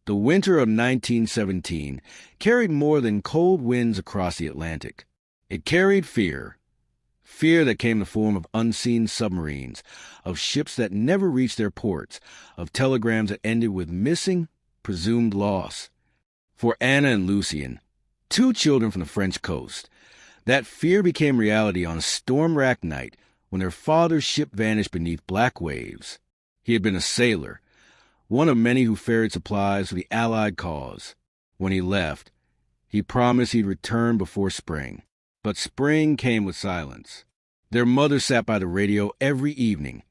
The winter of 1917 carried more than cold winds across the Atlantic. It carried fear. Fear that came in the form of unseen submarines, of ships that never reached their ports, of telegrams that ended with missing, presumed loss. For Anna and Lucien, two children from the French coast, that fear became reality on a storm-racked night when their father's ship vanished beneath black waves. He had been a sailor, one of many who ferried supplies for the Allied cause. When he left, he promised he'd return before spring. But spring came with silence. Their mother sat by the radio every evening,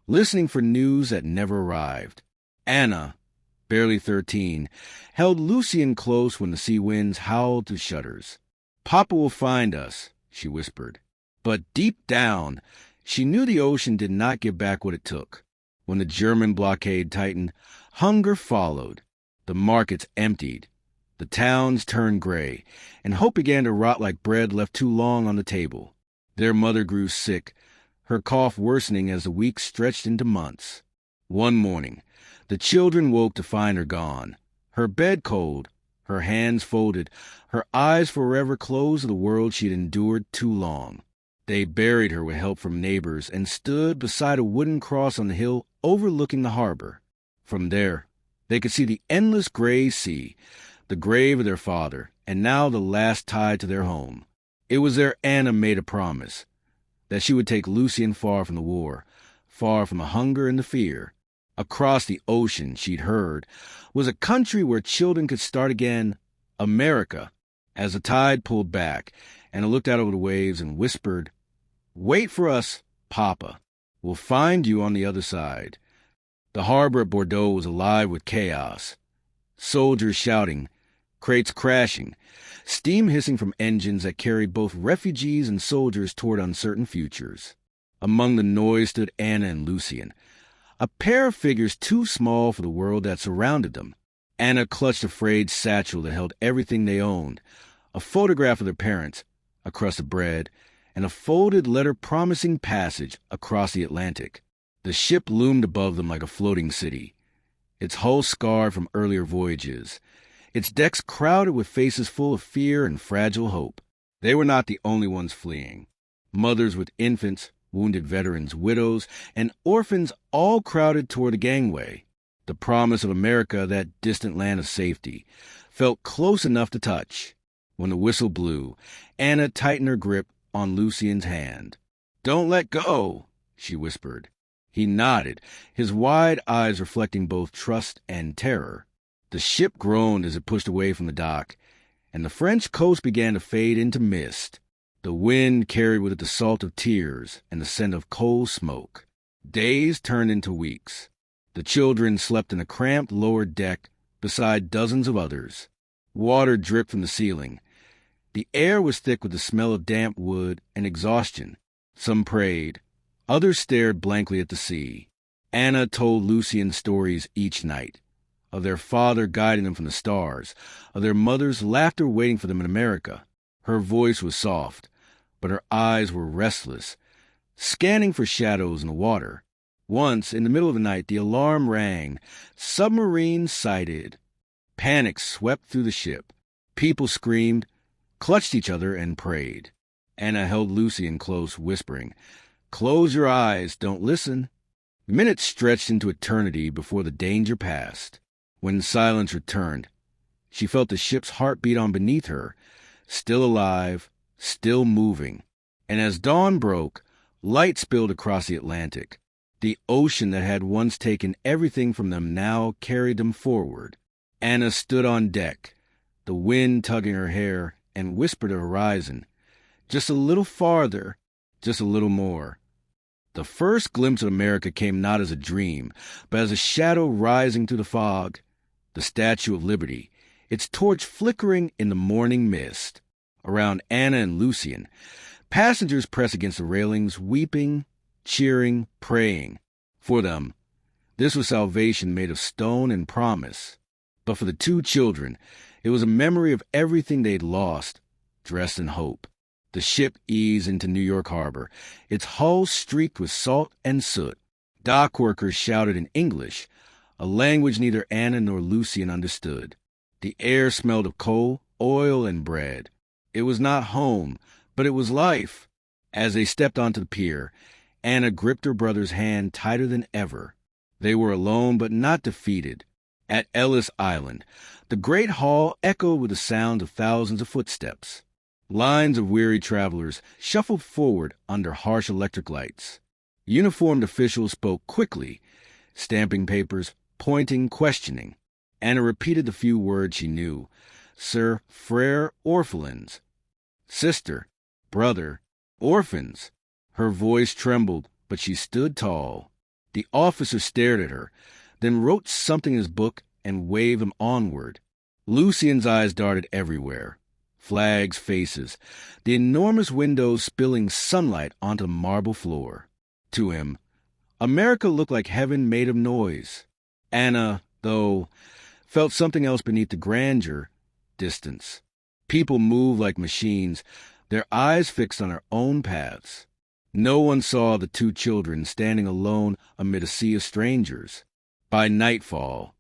listening for news that never arrived. Anna, barely 13, held Lucien close when the sea winds howled through shutters. "Papa will find us," she whispered. But deep down, she knew the ocean did not give back what it took. When the German blockade tightened, hunger followed. The markets emptied. The towns turned gray, and hope began to rot like bread left too long on the table. Their mother grew sick, her cough worsening as the weeks stretched into months. One morning, the children woke to find her gone, her bed cold, her hands folded, her eyes forever closed to the world she'd endured too long. They buried her with help from neighbors and stood beside a wooden cross on the hill overlooking the harbor. From there, they could see the endless gray sea, the grave of their father, and now the last tie to their home. It was there Anna made a promise, that she would take Lucien far from the war, far from the hunger and the fear. Across the ocean, she'd heard, was a country where children could start again, America. As the tide pulled back, Anna looked out over the waves and whispered, "Wait for us, Papa. We'll find you on the other side." The harbor at Bordeaux was alive with chaos. Soldiers shouting, crates crashing, steam hissing from engines that carried both refugees and soldiers toward uncertain futures. Among the noise stood Anna and Lucien, a pair of figures too small for the world that surrounded them. Anna clutched a frayed satchel that held everything they owned, a photograph of their parents, a crust of bread, and a folded letter promising passage across the Atlantic. The ship loomed above them like a floating city, its hull scarred from earlier voyages, its decks crowded with faces full of fear and fragile hope. They were not the only ones fleeing. Mothers with infants, wounded veterans, widows, and orphans all crowded toward the gangway. The promise of America, that distant land of safety, felt close enough to touch. When the whistle blew, Anna tightened her grip on Lucien's hand. "Don't let go," she whispered. He nodded, his wide eyes reflecting both trust and terror. The ship groaned as it pushed away from the dock, and the French coast began to fade into mist. The wind carried with it the salt of tears and the scent of coal smoke. Days turned into weeks. The children slept in a cramped lower deck beside dozens of others. Water dripped from the ceiling. The air was thick with the smell of damp wood and exhaustion. Some prayed. Others stared blankly at the sea. Anna told Lucien stories each night, of their father guiding them from the stars, of their mother's laughter waiting for them in America. Her voice was soft, but her eyes were restless, scanning for shadows in the water. Once, in the middle of the night, the alarm rang. Submarine sighted. Panic swept through the ship. People screamed, clutched each other, and prayed. Anna held Lucien close, whispering, "Close your eyes, don't listen." Minutes stretched into eternity before the danger passed. When silence returned, she felt the ship's heartbeat on beneath her, still alive, still moving. And as dawn broke, light spilled across the Atlantic. The ocean that had once taken everything from them now carried them forward. Anna stood on deck, the wind tugging her hair, and whispered to the horizon, "Just a little farther, just a little more." The first glimpse of America came not as a dream, but as a shadow rising through the fog. The Statue of Liberty, its torch flickering in the morning mist. Around Anna and Lucien, passengers pressed against the railings, weeping, cheering, praying. For them, this was salvation made of stone and promise. But for the two children, it was a memory of everything they'd lost, dressed in hope. The ship eased into New York Harbor, its hull streaked with salt and soot. Dock workers shouted in English, a language neither Anna nor Lucien understood. The air smelled of coal, oil, and bread. It was not home, but it was life. As they stepped onto the pier, Anna gripped her brother's hand tighter than ever. They were alone but not defeated. At Ellis Island, the great hall echoed with the sound of thousands of footsteps. Lines of weary travelers shuffled forward under harsh electric lights. Uniformed officials spoke quickly, stamping papers, pointing, questioning. Anna repeated the few words she knew. Sir, frere, orphelins. Sister, brother, orphans. Her voice trembled, but she stood tall. The officer stared at her, then wrote something in his book and waved him onward. Lucien's eyes darted everywhere. Flags, faces, the enormous windows spilling sunlight onto the marble floor. To him, America looked like heaven made of noise. Anna, though, felt something else beneath the grandeur, distance. People moved like machines, their eyes fixed on their own paths. No one saw the two children standing alone amid a sea of strangers. By nightfall,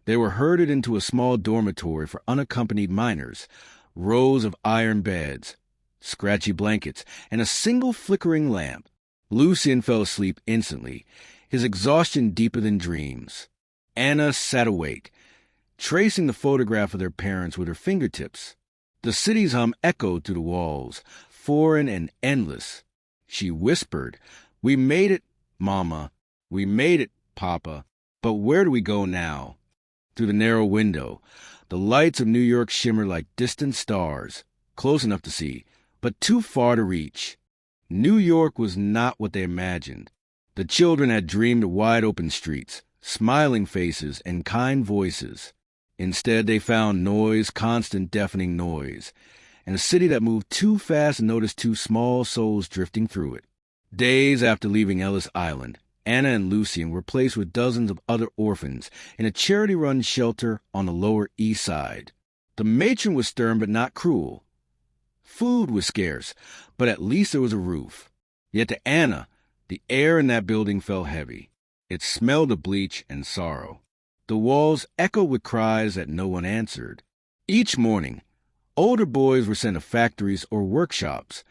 they were herded into a small dormitory for unaccompanied minors, rows of iron beds, scratchy blankets, and a single flickering lamp. Lucien fell asleep instantly, his exhaustion deeper than dreams. Anna sat awake, tracing the photograph of their parents with her fingertips. The city's hum echoed through the walls, foreign and endless. She whispered, "We made it, Mama. We made it, Papa. But where do we go now?" Through the narrow window, the lights of New York shimmered like distant stars, close enough to see, but too far to reach. New York was not what they imagined. The children had dreamed of wide-open streets, smiling faces, and kind voices. Instead, they found noise, constant deafening noise, and a city that moved too fast to notice two small souls drifting through it. Days after leaving Ellis Island, Anna and Lucien were placed with dozens of other orphans in a charity-run shelter on the Lower East Side. The matron was stern but not cruel. Food was scarce, but at least there was a roof. Yet to Anna, the air in that building felt heavy. It smelled of bleach and sorrow. The walls echoed with cries that no one answered. Each morning, older boys were sent to factories or workshops.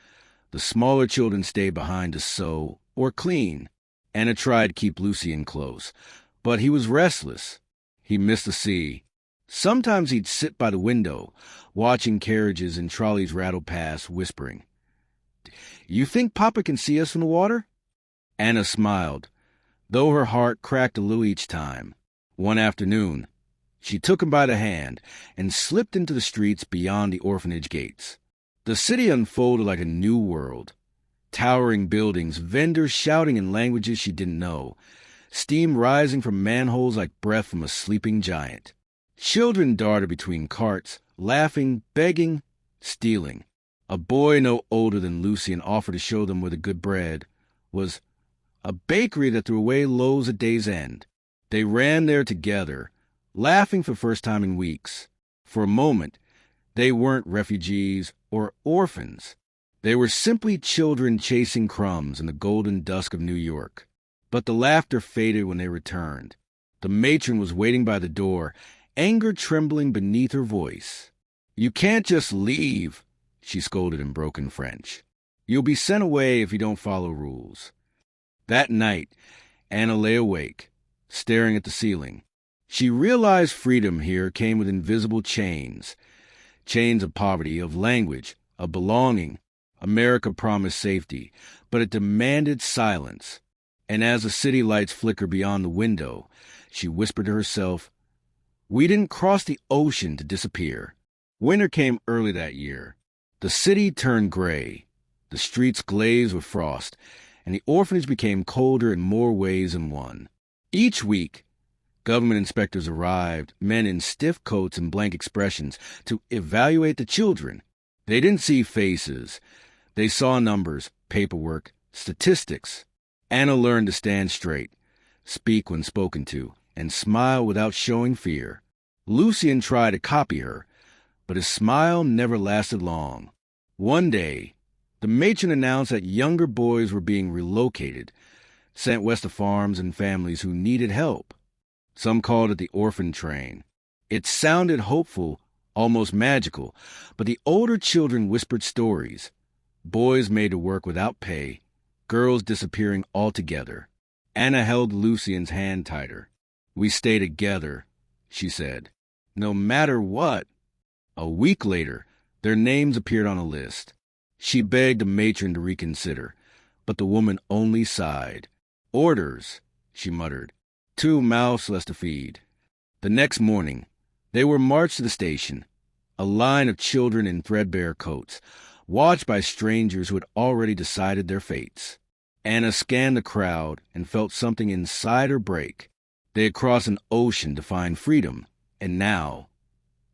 The smaller children stayed behind to sew or clean. Anna tried to keep Lucien close, but he was restless. He missed the sea. Sometimes he'd sit by the window, watching carriages and trolleys rattle past, whispering, "You think Papa can see us from the water?" Anna smiled, though her heart cracked a little each time. One afternoon, she took him by the hand and slipped into the streets beyond the orphanage gates. The city unfolded like a new world. Towering buildings, vendors shouting in languages she didn't know, steam rising from manholes like breath from a sleeping giant. Children darted between carts, laughing, begging, stealing. A boy no older than Lucien offered to show them where the good bread was, a bakery that threw away loaves at day's end. They ran there together, laughing for the first time in weeks. For a moment, they weren't refugees or orphans. They were simply children chasing crumbs in the golden dusk of New York. But the laughter faded when they returned. The matron was waiting by the door, anger trembling beneath her voice. "You can't just leave," she scolded in broken French. "You'll be sent away if you don't follow rules." That night, Anna lay awake, staring at the ceiling. She realized freedom here came with invisible chains. Chains of poverty, of language, of belonging. America promised safety, but it demanded silence. And as the city lights flickered beyond the window, she whispered to herself, "We didn't cross the ocean to disappear." Winter came early that year. The city turned gray. The streets glazed with frost, and the orphanage became colder in more ways than one. Each week, government inspectors arrived, men in stiff coats and blank expressions, to evaluate the children. They didn't see faces. They saw numbers, paperwork, statistics. Anna learned to stand straight, speak when spoken to, and smile without showing fear. Lucien tried to copy her, but his smile never lasted long. One day, the matron announced that younger boys were being relocated, sent west to farms and families who needed help. Some called it the Orphan Train. It sounded hopeful, almost magical, but the older children whispered stories. Boys made to work without pay, girls disappearing altogether. Anna held Lucien's hand tighter. "We stay together," she said. "No matter what." A week later, their names appeared on a list. She begged the matron to reconsider, but the woman only sighed. "Orders," she muttered. "Two mouths less to feed." The next morning, they were marched to the station, a line of children in threadbare coats, watched by strangers who had already decided their fates. Anna scanned the crowd and felt something inside her break. They had crossed an ocean to find freedom, and now,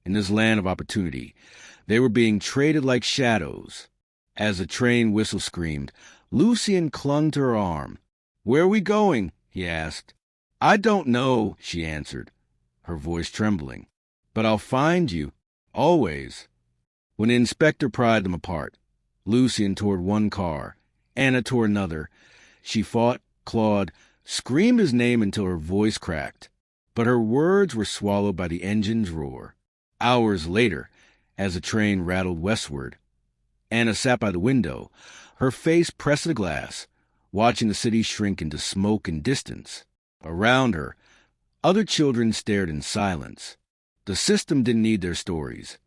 in this land of opportunity, they were being traded like shadows. As the train whistle screamed, Lucien clung to her arm. "Where are we going?" he asked. "I don't know," she answered, her voice trembling. "But I'll find you, always." When the inspector pried them apart, Lucien toward one car, Anna toward another, she fought, clawed, screamed his name until her voice cracked. But her words were swallowed by the engine's roar. Hours later, as the train rattled westward, Anna sat by the window, her face pressed to the glass, watching the city shrink into smoke and distance. Around her, other children stared in silence. The system didn't need their stories.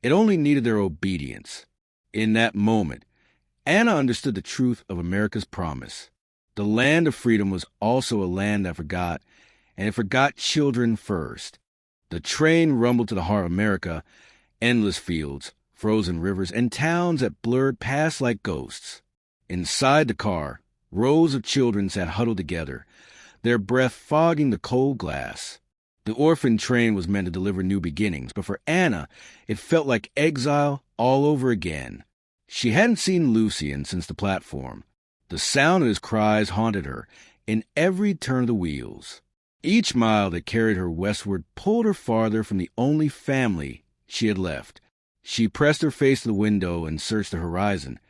It only needed their obedience. In that moment, Anna understood the truth of America's promise. The land of freedom was also a land that forgot, and it forgot children first. The train rumbled to the heart of America, endless fields, frozen rivers, and towns that blurred past like ghosts. Inside the car, rows of children sat huddled together, their breath fogging the cold glass. The orphan train was meant to deliver new beginnings, but for Anna, it felt like exile all over again. She hadn't seen Lucien since the platform. The sound of his cries haunted her in every turn of the wheels. Each mile that carried her westward pulled her farther from the only family she had left. She pressed her face to the window and searched the horizon,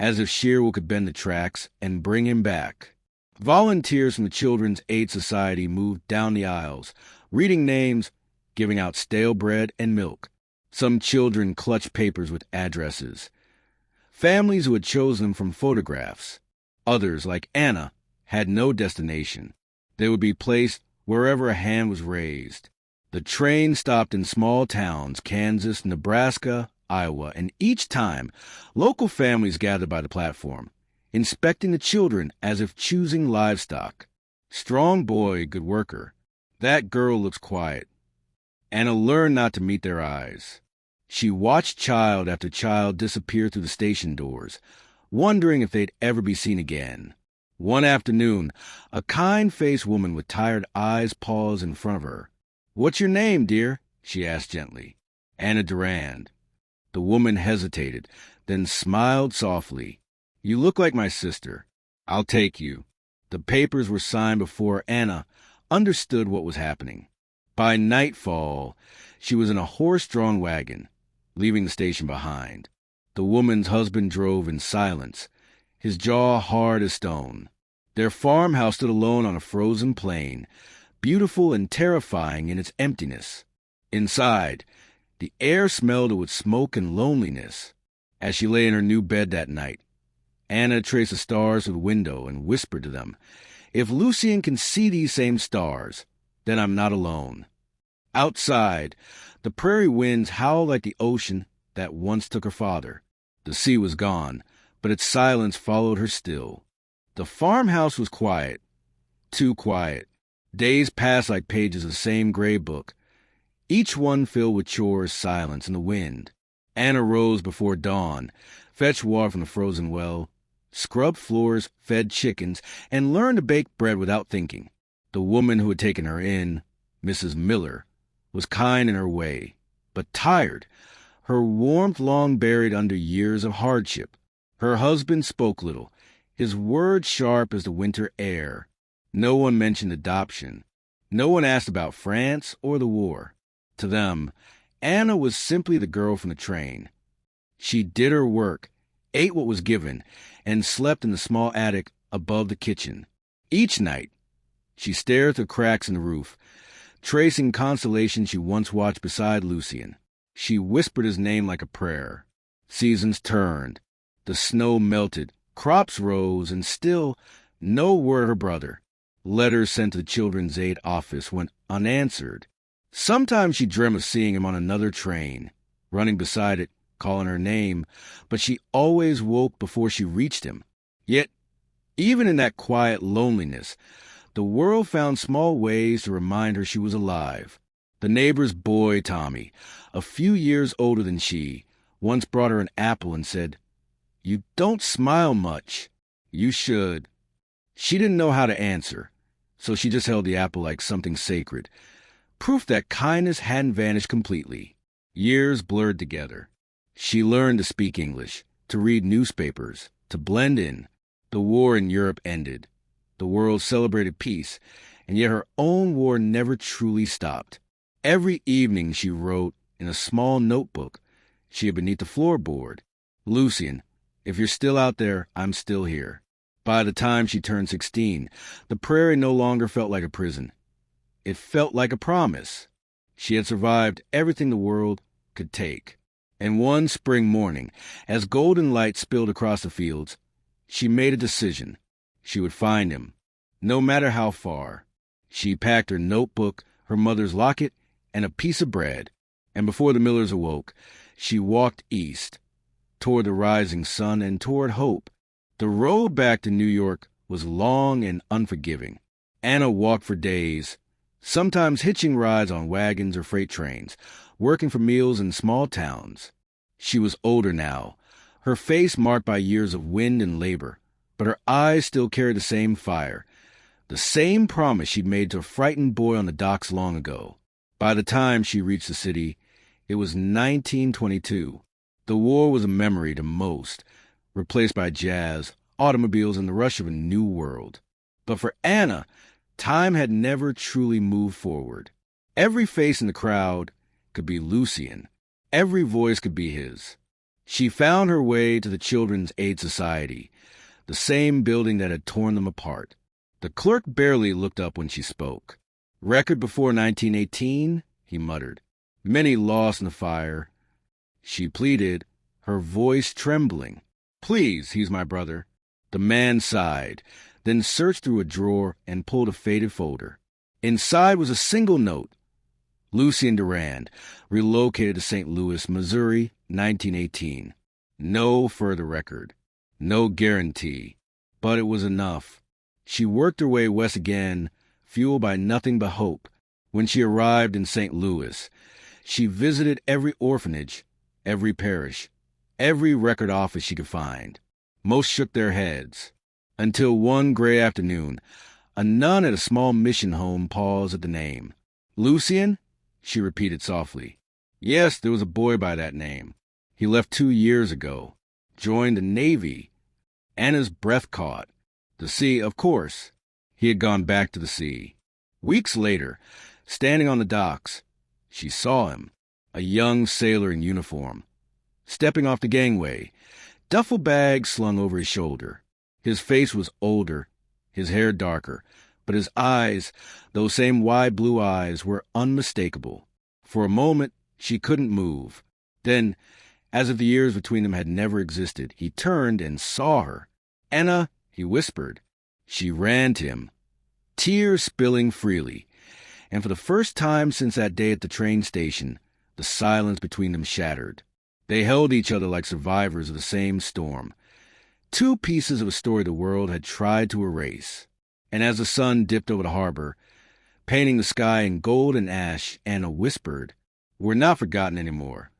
as if sheer will could bend the tracks and bring him back. Volunteers from the Children's Aid Society moved down the aisles, reading names, giving out stale bread and milk. Some children clutched papers with addresses. Families who had chosen them from photographs. Others, like Anna, had no destination. They would be placed wherever a hand was raised. The train stopped in small towns, Kansas, Nebraska, Iowa, and each time, local families gathered by the platform, inspecting the children as if choosing livestock. Strong boy, good worker. That girl looks quiet. Anna learned not to meet their eyes. She watched child after child disappear through the station doors, wondering if they'd ever be seen again. One afternoon, a kind-faced woman with tired eyes paused in front of her. "What's your name, dear?" she asked gently. "Anna Durand." The woman hesitated, then smiled softly. "You look like my sister. I'll take you." The papers were signed before Anna understood what was happening. By nightfall, she was in a horse-drawn wagon, leaving the station behind. The woman's husband drove in silence, his jaw hard as stone. Their farmhouse stood alone on a frozen plain, beautiful and terrifying in its emptiness. Inside, the air smelled with smoke and loneliness. As she lay in her new bed that night, Anna traced the stars through the window and whispered to them, "If Lucien can see these same stars, then I'm not alone." Outside, the prairie winds howled like the ocean that once took her father. The sea was gone, but its silence followed her still. The farmhouse was quiet, too quiet. Days passed like pages of the same gray book, each one filled with chores, silence, and the wind. Anna rose before dawn, fetched water from the frozen well, scrubbed floors, fed chickens, and learned to bake bread without thinking. The woman who had taken her in, Mrs. Miller, was kind in her way, but tired, her warmth long buried under years of hardship. Her husband spoke little, his words sharp as the winter air. No one mentioned adoption. No one asked about France or the war. To them, Anna was simply the girl from the train. She did her work, ate what was given, and slept in the small attic above the kitchen. Each night, She stared through cracks in the roof, tracing constellations she once watched beside Lucien. She whispered his name like a prayer. Seasons turned. The snow melted. Crops rose, and still no word of her brother. Letters sent to the Children's Aid office went unanswered. Sometimes she dreamt of seeing him on another train, running beside it, calling her name, but she always woke before she reached him. Yet, even in that quiet loneliness, the world found small ways to remind her she was alive. The neighbor's boy, Tommy, a few years older than she, once brought her an apple and said, "You don't smile much. You should." She didn't know how to answer, so she just held the apple like something sacred, proof that kindness hadn't vanished completely. Years blurred together. She learned to speak English, to read newspapers, to blend in. The war in Europe ended. The world celebrated peace, and yet her own war never truly stopped. Every evening she wrote in a small notebook she had beneath the floorboard, "Lucien, if you're still out there, I'm still here." By the time she turned 16, the prairie no longer felt like a prison. It felt like a promise. She had survived everything the world could take. And one spring morning, as golden light spilled across the fields, she made a decision. She would find him, no matter how far. She packed her notebook, her mother's locket, and a piece of bread, and before the Millers awoke, she walked east, toward the rising sun and toward hope. The road back to New York was long and unforgiving. Anna walked for days, sometimes hitching rides on wagons or freight trains, working for meals in small towns. She was older now, her face marked by years of wind and labor, but her eyes still carried the same fire, the same promise she'd made to a frightened boy on the docks long ago. By the time she reached the city, it was 1922. The war was a memory to most, replaced by jazz, automobiles, and the rush of a new world. But for Anna, time had never truly moved forward. Every face in the crowd could be Lucien. Every voice could be his. She found her way to the Children's Aid Society, the same building that had torn them apart. The clerk barely looked up when she spoke. "Record before 1918, he muttered. "Many lost in the fire." She pleaded, her voice trembling. "Please, he's my brother." The man sighed, then searched through a drawer and pulled a faded folder. Inside was a single note. Lucien Durand, relocated to St. Louis, Missouri, 1918. No further record. No guarantee. But it was enough. She worked her way west again, fueled by nothing but hope. When she arrived in St. Louis, she visited every orphanage, every parish, every record office she could find. Most shook their heads. Until one gray afternoon, a nun at a small mission home paused at the name. "Lucien?" she repeated softly. "Yes, there was a boy by that name. He left 2 years ago. Joined the Navy." Anna's breath caught. The sea, of course. He had gone back to the sea. Weeks later, standing on the docks, she saw him, a young sailor in uniform, stepping off the gangway, duffel bag slung over his shoulder. His face was older, his hair darker, but his eyes, those same wide blue eyes, were unmistakable. For a moment, she couldn't move. Then, as if the years between them had never existed, he turned and saw her. "Anna," he whispered. She ran to him, tears spilling freely, and for the first time since that day at the train station, the silence between them shattered. They held each other like survivors of the same storm, two pieces of a story the world had tried to erase. And as the sun dipped over the harbor, painting the sky in gold and ash, Anna whispered, "We're not forgotten anymore.